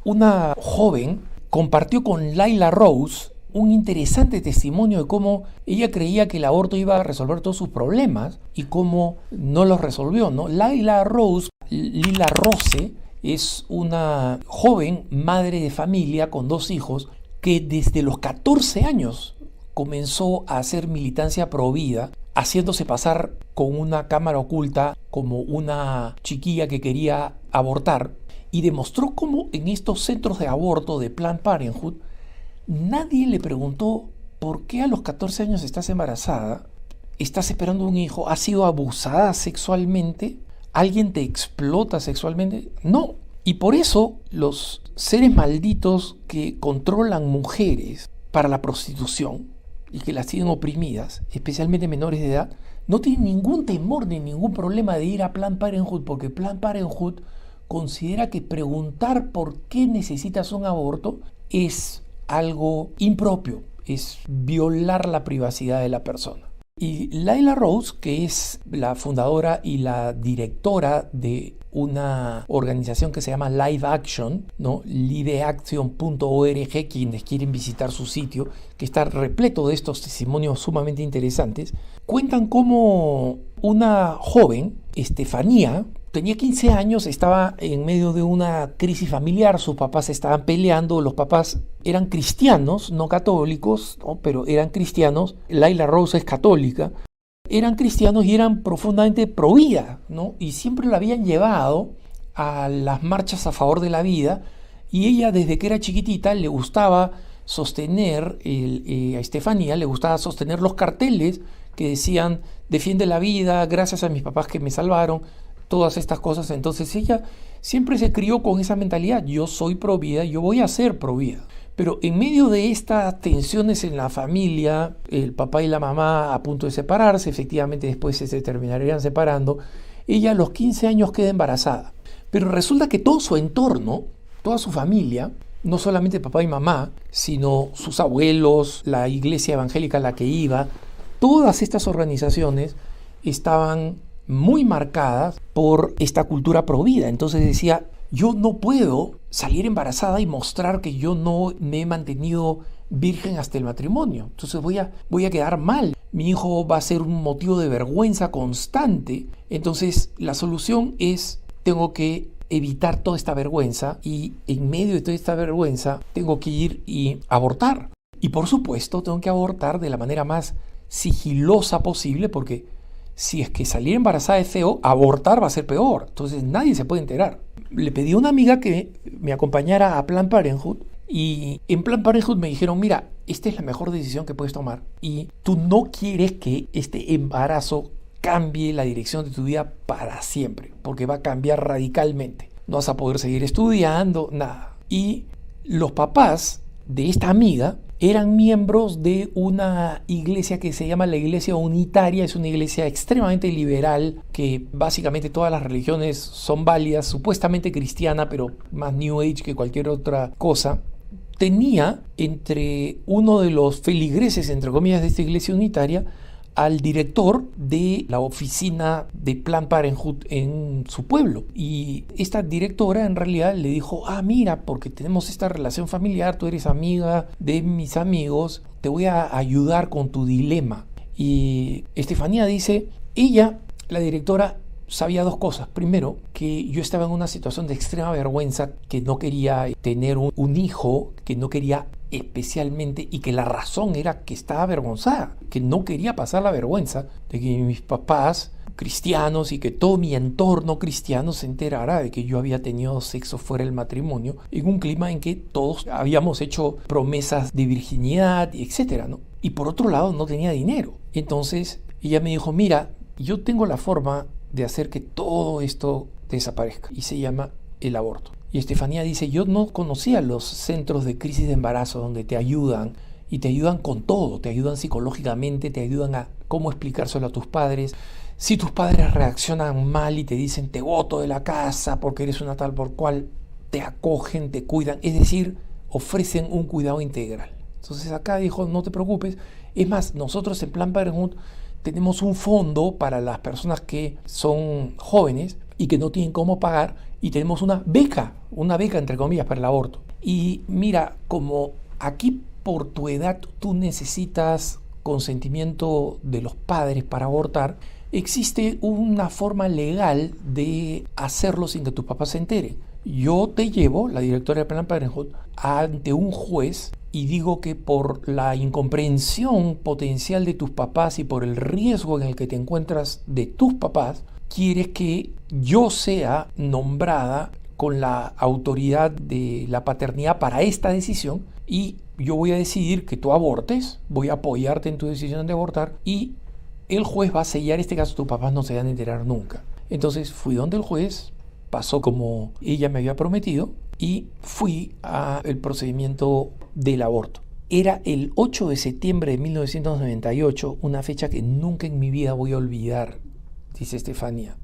una joven compartió con Layla Rose un interesante testimonio de cómo ella creía que el aborto iba a resolver todos sus problemas y cómo no los resolvió, ¿no? Layla Rose, Lila Rose, es una joven madre de familia con 2 hijos que desde los 14 años comenzó a hacer militancia pro vida, haciéndose pasar con una cámara oculta como una chiquilla que quería abortar, y demostró cómo en estos centros de aborto de Planned Parenthood nadie le preguntó por qué a los 14 años estás embarazada, estás esperando un hijo, has sido abusada sexualmente, alguien te explota sexualmente. No. Y por eso los seres malditos que controlan mujeres para la prostitución y que las tienen oprimidas, especialmente menores de edad, no tienen ningún temor ni ningún problema de ir a Planned Parenthood, porque Planned Parenthood considera que preguntar por qué necesitas un aborto es algo impropio, es violar la privacidad de la persona. Y Layla Rose, que es la fundadora y la directora de una organización que se llama Live Action, ¿no? liveaction.org, quienes quieren visitar su sitio, que está repleto de estos testimonios sumamente interesantes, cuentan cómo una joven, Estefanía, tenía 15 años, estaba en medio de una crisis familiar, sus papás estaban peleando, los papás eran cristianos, no católicos, ¿no? Pero eran cristianos. Layla Rose es católica, eran cristianos y eran profundamente pro vida, ¿no? Y siempre la habían llevado a las marchas a favor de la vida, y ella desde que era chiquitita le gustaba sostener, a Estefanía le gustaba sostener los carteles que decían defiende la vida, gracias a mis papás que me salvaron, todas estas cosas. Entonces ella siempre se crió con esa mentalidad: yo soy pro vida, yo voy a ser pro vida. Pero en medio de estas tensiones en la familia, el papá y la mamá a punto de separarse, efectivamente después se terminarían separando, ella a los 15 años queda embarazada. Pero resulta que todo su entorno, toda su familia, no solamente papá y mamá, sino sus abuelos, la iglesia evangélica a la que iba, todas estas organizaciones estaban muy marcadas por esta cultura pro vida. Entonces decía: yo no puedo salir embarazada y mostrar que yo no me he mantenido virgen hasta el matrimonio. Entonces voy a quedar mal. Mi hijo va a ser un motivo de vergüenza constante. Entonces la solución es: tengo que evitar toda esta vergüenza, y en medio de toda esta vergüenza tengo que ir y abortar. Y por supuesto tengo que abortar de la manera más sigilosa posible, porque si es que salir embarazada es feo, abortar va a ser peor. Entonces nadie se puede enterar. Le pedí a una amiga que me acompañara a Planned Parenthood, y en Planned Parenthood me dijeron: mira, esta es la mejor decisión que puedes tomar, y tú no quieres que este embarazo cambie la dirección de tu vida para siempre, porque va a cambiar radicalmente. No vas a poder seguir estudiando, nada. Y los papás de esta amiga eran miembros de una iglesia que se llama la Iglesia Unitaria. Es una iglesia extremadamente liberal, que básicamente todas las religiones son válidas, supuestamente cristiana, pero más New Age que cualquier otra cosa. Tenía entre uno de los feligreses, entre comillas, de esta iglesia unitaria, al director de la oficina de Planned Parenthood en su pueblo. Y esta directora en realidad le dijo: mira, porque tenemos esta relación familiar, tú eres amiga de mis amigos, te voy a ayudar con tu dilema. Y Estefanía dice: ella, la directora, sabía 2 cosas. Primero, que yo estaba en una situación de extrema vergüenza, que no quería tener un hijo, que no quería especialmente, y que la razón era que estaba avergonzada, que no quería pasar la vergüenza de que mis papás cristianos y que todo mi entorno cristiano se enterara de que yo había tenido sexo fuera del matrimonio, en un clima en que todos habíamos hecho promesas de virginidad, etcétera, ¿no? Y por otro lado, no tenía dinero. Entonces ella me dijo: mira, yo tengo la forma de hacer que todo esto desaparezca, y se llama el aborto. Y Estefanía dice: yo no conocía los centros de crisis de embarazo donde te ayudan, y te ayudan con todo, te ayudan psicológicamente, te ayudan a cómo explicárselo a tus padres. Si tus padres reaccionan mal y te dicen: te boto de la casa porque eres una tal por cual, te acogen, te cuidan, es decir, ofrecen un cuidado integral. Entonces acá dijo: no te preocupes. Es más, nosotros en Planned Parenthood tenemos un fondo para las personas que son jóvenes, y que no tienen cómo pagar, y tenemos una beca entre comillas para el aborto. Y mira, como aquí por tu edad tú necesitas consentimiento de los padres para abortar, existe una forma legal de hacerlo sin que tus papás se enteren. Yo te llevo, la directora de Planned Parenthood, ante un juez y digo que por la incomprensión potencial de tus papás y por el riesgo en el que te encuentras de tus papás, quieres que yo sea nombrada con la autoridad de la paternidad para esta decisión y yo voy a decidir que tú abortes, voy a apoyarte en tu decisión de abortar y el juez va a sellar este caso, tus papás no se van a enterar nunca. Entonces fui donde el juez, pasó como ella me había prometido y fui al procedimiento del aborto. Era el 8 de septiembre de 1998, una fecha que nunca en mi vida voy a olvidar, dice Estefanía.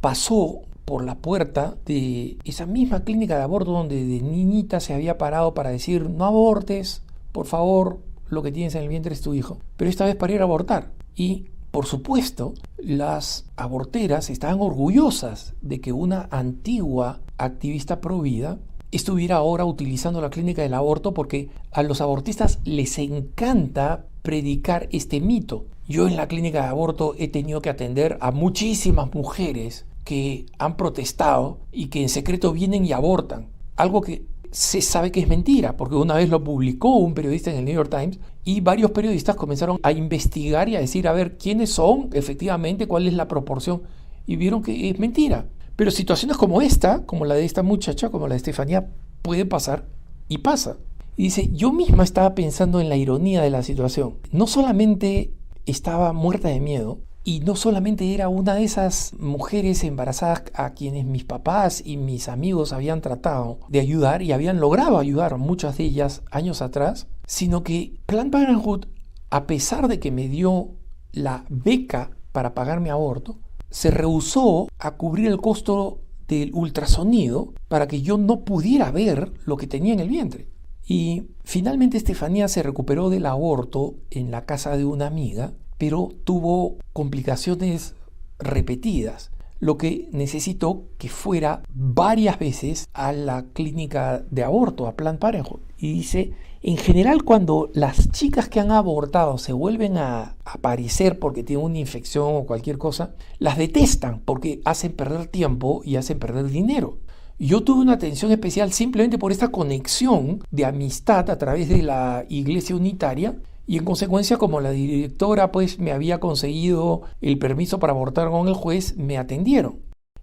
Pasó por la puerta de esa misma clínica de aborto donde de niñita se había parado para decir no abortes, por favor, lo que tienes en el vientre es tu hijo. Pero esta vez para ir a abortar. Y por supuesto, las aborteras estaban orgullosas de que una antigua activista pro vida estuviera ahora utilizando la clínica del aborto porque a los abortistas les encanta predicar este mito. Yo en la clínica de aborto he tenido que atender a muchísimas mujeres que han protestado y que en secreto vienen y abortan. Algo que se sabe que es mentira, porque una vez lo publicó un periodista en el New York Times y varios periodistas comenzaron a investigar y a decir, a ver, ¿quiénes son efectivamente? ¿Cuál es la proporción? Y vieron que es mentira. Pero situaciones como esta, como la de esta muchacha, como la de Estefanía, pueden pasar y pasa. Y dice, yo misma estaba pensando en la ironía de la situación. No solamente estaba muerta de miedo, y no solamente era una de esas mujeres embarazadas a quienes mis papás y mis amigos habían tratado de ayudar y habían logrado ayudar, muchas de ellas años atrás, sino que Planned Parenthood, a pesar de que me dio la beca para pagar mi aborto, se rehusó a cubrir el costo del ultrasonido para que yo no pudiera ver lo que tenía en el vientre. Y finalmente Estefanía se recuperó del aborto en la casa de una amiga, pero tuvo complicaciones repetidas, lo que necesitó que fuera varias veces a la clínica de aborto, a Planned Parenthood. Y dice, en general cuando las chicas que han abortado se vuelven a aparecer porque tienen una infección o cualquier cosa, las detestan porque hacen perder tiempo y hacen perder dinero. Yo tuve una atención especial simplemente por esta conexión de amistad a través de la Iglesia Unitaria. Y en consecuencia, como la directora pues me había conseguido el permiso para abortar con el juez, me atendieron.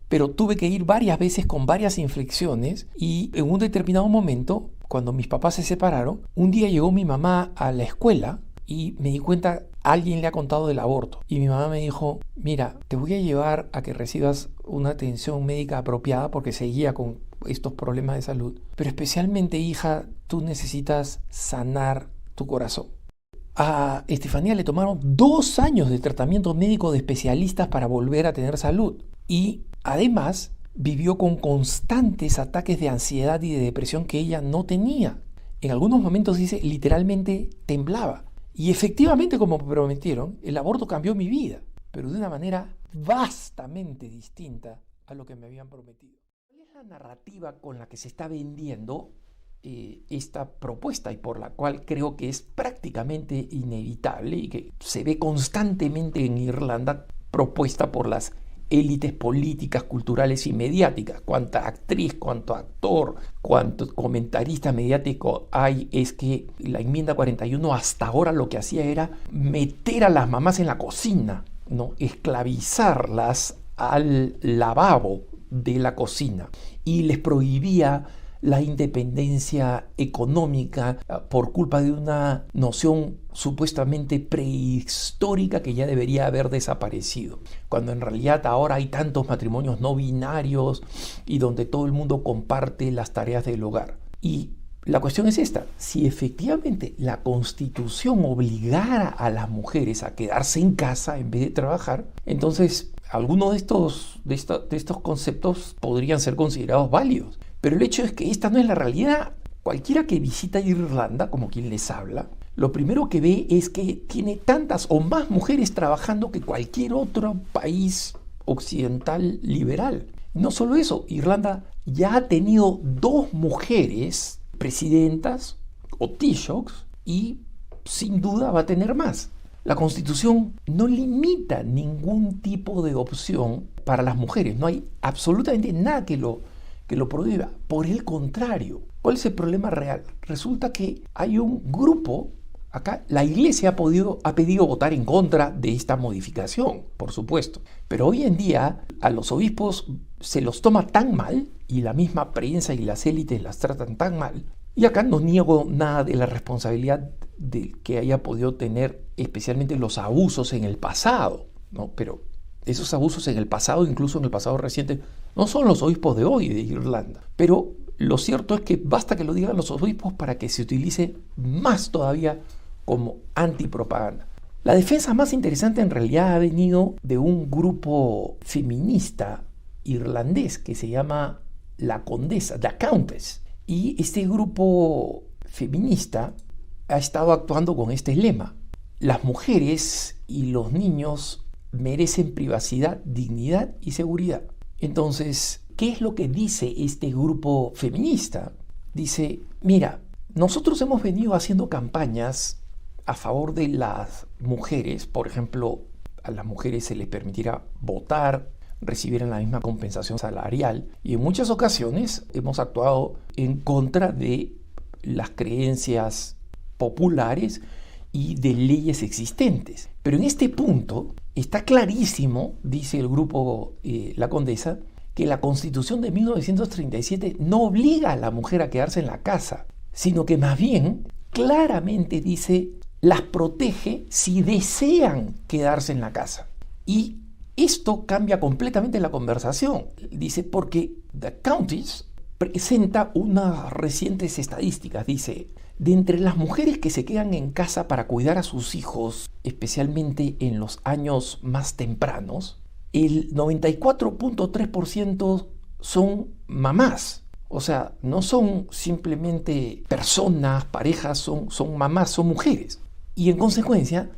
Pero tuve que ir varias veces con varias infecciones y en un determinado momento, cuando mis papás se separaron, un día llegó mi mamá a la escuela y me di cuenta, alguien le ha contado del aborto. Y mi mamá me dijo, mira, te voy a llevar a que recibas una atención médica apropiada porque seguía con estos problemas de salud. Pero especialmente, hija, tú necesitas sanar tu corazón. A Estefanía le tomaron 2 años de tratamiento médico de especialistas para volver a tener salud y además vivió con constantes ataques de ansiedad y de depresión que ella no tenía. En algunos momentos, dice, literalmente temblaba. Y efectivamente, como me prometieron, el aborto cambió mi vida, pero de una manera vastamente distinta a lo que me habían prometido. ¿Cuál es la narrativa con la que se está vendiendo esta propuesta y por la cual creo que es prácticamente inevitable y que se ve constantemente en Irlanda propuesta por las élites políticas, culturales y mediáticas? Cuánta actriz, cuánto actor, cuánto comentarista mediático hay? Es que la enmienda 41 hasta ahora lo que hacía era meter a las mamás en la cocina, ¿no? Esclavizarlas al lavabo de la cocina y les prohibía la independencia económica por culpa de una noción supuestamente prehistórica que ya debería haber desaparecido, cuando en realidad ahora hay tantos matrimonios no binarios y donde todo el mundo comparte las tareas del hogar. Y la cuestión es esta: si efectivamente la Constitución obligara a las mujeres a quedarse en casa en vez de trabajar, entonces algunos de estos conceptos podrían ser considerados válidos. Pero el hecho es que esta no es la realidad. Cualquiera que visita Irlanda, como quien les habla, lo primero que ve es que tiene tantas o más mujeres trabajando que cualquier otro país occidental liberal. No solo eso, Irlanda ya ha tenido 2 mujeres presidentas o Taoiseachs y sin duda va a tener más. La Constitución no limita ningún tipo de opción para las mujeres. No hay absolutamente nada que lo prohíba. Por el contrario, ¿cuál es el problema real? Resulta que hay un grupo, acá la Iglesia ha pedido votar en contra de esta modificación, por supuesto. Pero hoy en día a los obispos se los toma tan mal, y la misma prensa y las élites las tratan tan mal, y acá no niego nada de la responsabilidad de que haya podido tener especialmente los abusos en el pasado, ¿no? Pero esos abusos en el pasado, incluso en el pasado reciente, no son los obispos de hoy de Irlanda. Pero lo cierto es que basta que lo digan los obispos para que se utilice más todavía como antipropaganda. La defensa más interesante en realidad ha venido de un grupo feminista irlandés que se llama La Condesa, The Countess. Y este grupo feminista ha estado actuando con este lema: las mujeres y los niños merecen privacidad, dignidad y seguridad. Entonces, ¿qué es lo que dice este grupo feminista? Dice, mira, nosotros hemos venido haciendo campañas a favor de las mujeres. Por ejemplo, a las mujeres se les permitirá votar, recibieran la misma compensación salarial, y en muchas ocasiones hemos actuado en contra de las creencias populares y de leyes existentes. Pero en este punto está clarísimo, dice el grupo La Condesa, que la Constitución de 1937 no obliga a la mujer a quedarse en la casa, sino que más bien claramente dice las protege si desean quedarse en la casa. Y esto cambia completamente la conversación. Dice, porque The Countess presenta unas recientes estadísticas. Dice, de entre las mujeres que se quedan en casa para cuidar a sus hijos, especialmente en los años más tempranos, el 94.3% son mamás. O sea, no son simplemente personas, parejas, son mamás, son mujeres. Y en consecuencia,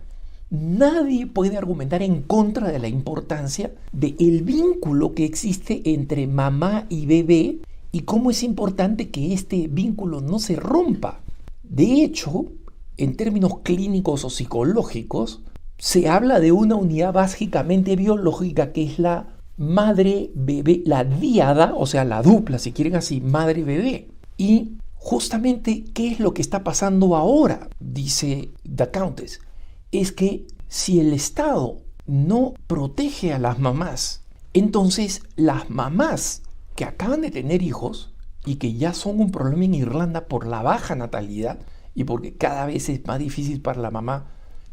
nadie puede argumentar en contra de la importancia del vínculo que existe entre mamá y bebé y cómo es importante que este vínculo no se rompa. De hecho, en términos clínicos o psicológicos, se habla de una unidad básicamente biológica que es la madre-bebé, la díada, o sea, la dupla, si quieren así, madre-bebé. Y justamente, ¿qué es lo que está pasando ahora? Dice The Countess. Es que si el Estado no protege a las mamás, entonces las mamás que acaban de tener hijos y que ya son un problema en Irlanda por la baja natalidad y porque cada vez es más difícil para la mamá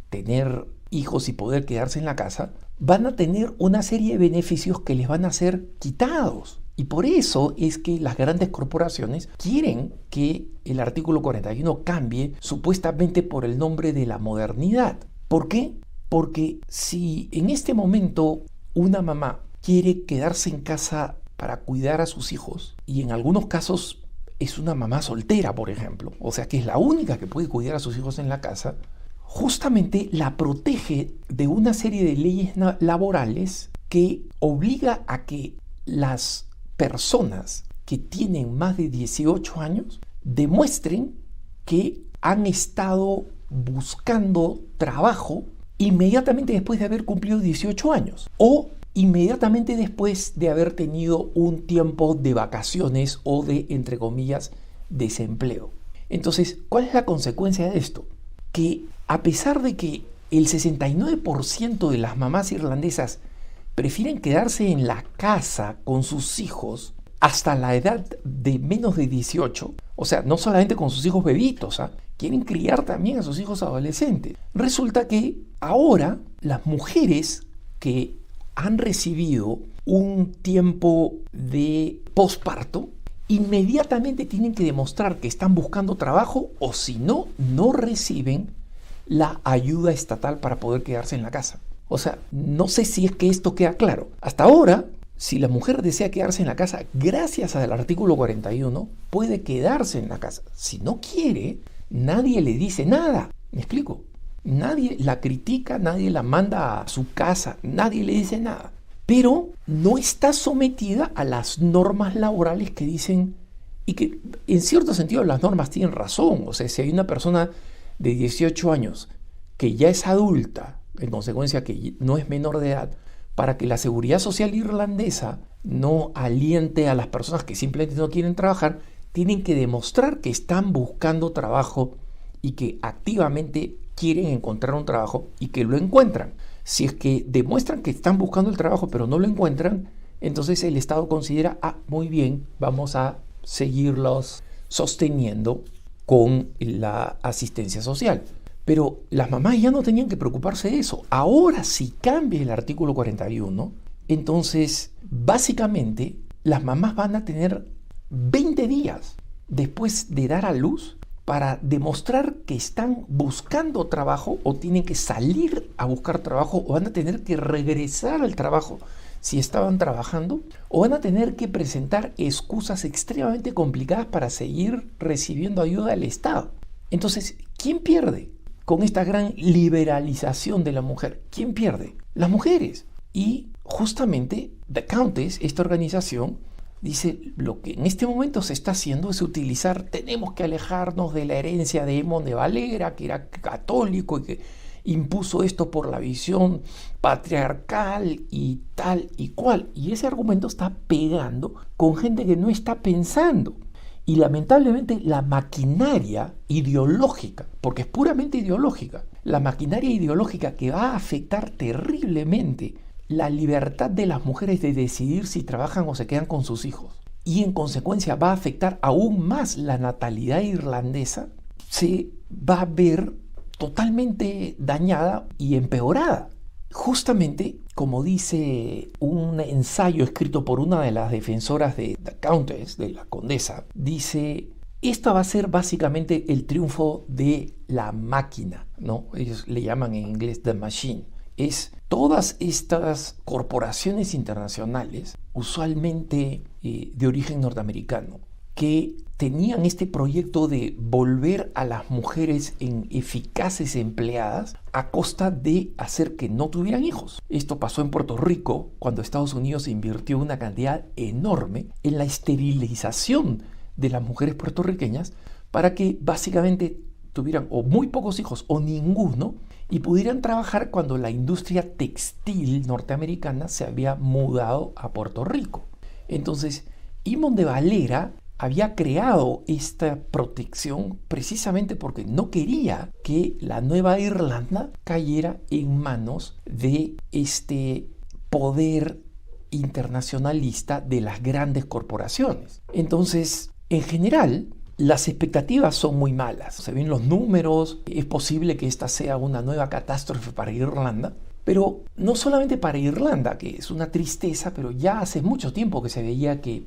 tener hijos y poder quedarse en la casa, van a tener una serie de beneficios que les van a ser quitados. Y por eso es que las grandes corporaciones quieren que el artículo 41 cambie supuestamente por el nombre de la modernidad. ¿Por qué? Porque si en este momento una mamá quiere quedarse en casa para cuidar a sus hijos, y en algunos casos es una mamá soltera, por ejemplo, o sea que es la única que puede cuidar a sus hijos en la casa, justamente la protege de una serie de leyes laborales que obliga a que las personas que tienen más de 18 años demuestren que han estado buscando trabajo inmediatamente después de haber cumplido 18 años o inmediatamente después de haber tenido un tiempo de vacaciones o de, entre comillas, desempleo. Entonces, ¿cuál es la consecuencia de esto? Que a pesar de que el 69% de las mamás irlandesas prefieren quedarse en la casa con sus hijos hasta la edad de menos de 18, o sea, no solamente con sus hijos bebitos, quieren criar también a sus hijos adolescentes. Resulta que ahora las mujeres que han recibido un tiempo de posparto inmediatamente tienen que demostrar que están buscando trabajo o si no, no reciben la ayuda estatal para poder quedarse en la casa. O sea, no sé si es que esto queda claro. Hasta ahora, si la mujer desea quedarse en la casa, gracias al artículo 41, puede quedarse en la casa. Si no quiere, nadie le dice nada. ¿Me explico? Nadie la critica, nadie la manda a su casa, nadie le dice nada. pero no está sometida a las normas laborales que dicen, y que en cierto sentido las normas tienen razón. O sea, si hay una persona de 18 años que ya es adulta, en consecuencia que no es menor de edad, para que la seguridad social irlandesa no aliente a las personas que simplemente no quieren trabajar, tienen que demostrar que están buscando trabajo y que activamente quieren encontrar un trabajo y que lo encuentran. Si es que demuestran que están buscando el trabajo pero no lo encuentran, entonces el Estado considera, muy bien, vamos a seguirlos sosteniendo con la asistencia social. Pero las mamás ya no tenían que preocuparse de eso. Ahora, si cambia el artículo 41, entonces básicamente las mamás van a tener 20 días después de dar a luz para demostrar que están buscando trabajo o tienen que salir a buscar trabajo o van a tener que regresar al trabajo si estaban trabajando o van a tener que presentar excusas extremadamente complicadas para seguir recibiendo ayuda del Estado. Entonces, ¿quién pierde con esta gran liberalización de la mujer? ¿Quién pierde? Las mujeres. Y justamente The Countess, esta organización, dice, lo que en este momento se está haciendo es utilizar, tenemos que alejarnos de la herencia de Eamon de Valera, que era católico y que impuso esto por la visión patriarcal y tal y cual. Y ese argumento está pegando con gente que no está pensando. Y lamentablemente la maquinaria ideológica, porque es puramente ideológica, la maquinaria ideológica que va a afectar terriblemente la libertad de las mujeres de decidir si trabajan o se quedan con sus hijos, y en consecuencia va a afectar aún más la natalidad irlandesa, se va a ver totalmente dañada y empeorada. Justamente, como dice un ensayo escrito por una de las defensoras de The Countess, de la condesa, dice, esta va a ser básicamente el triunfo de la máquina, ¿no? Ellos le llaman en inglés The Machine. Es todas estas corporaciones internacionales, usualmente de origen norteamericano, que tenían este proyecto de volver a las mujeres en eficaces empleadas a costa de hacer que no tuvieran hijos. Esto pasó en Puerto Rico cuando Estados Unidos invirtió una cantidad enorme en la esterilización de las mujeres puertorriqueñas para que básicamente tuvieran o muy pocos hijos o ninguno y pudieran trabajar cuando la industria textil norteamericana se había mudado a Puerto Rico. Entonces, Eamon de Valera había creado esta protección precisamente porque no quería que la Nueva Irlanda cayera en manos de este poder internacionalista de las grandes corporaciones. Entonces, en general, las expectativas son muy malas. Se ven los números, es posible que esta sea una nueva catástrofe para Irlanda, pero no solamente para Irlanda, que es una tristeza, pero ya hace mucho tiempo que se veía que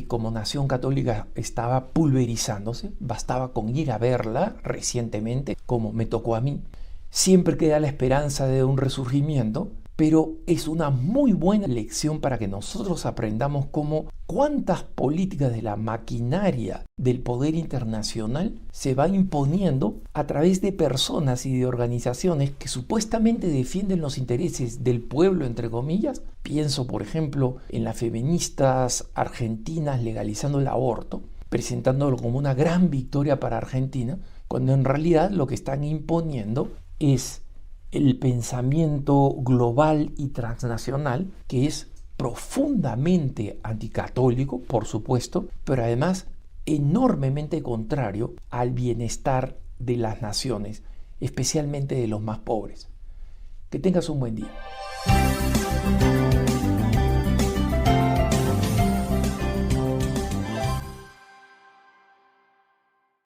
como nación católica estaba pulverizándose, bastaba con ir a verla recientemente, como me tocó a mí. Siempre queda la esperanza de un resurgimiento, pero es una muy buena lección para que nosotros aprendamos cómo cuántas políticas de la maquinaria del poder internacional se va imponiendo a través de personas y de organizaciones que supuestamente defienden los intereses del pueblo, entre comillas. Pienso, por ejemplo, en las feministas argentinas legalizando el aborto, presentándolo como una gran victoria para Argentina, cuando en realidad lo que están imponiendo es el pensamiento global y transnacional, que es profundamente anticatólico, por supuesto, pero además enormemente contrario al bienestar de las naciones, especialmente de los más pobres. Que tengas un buen día.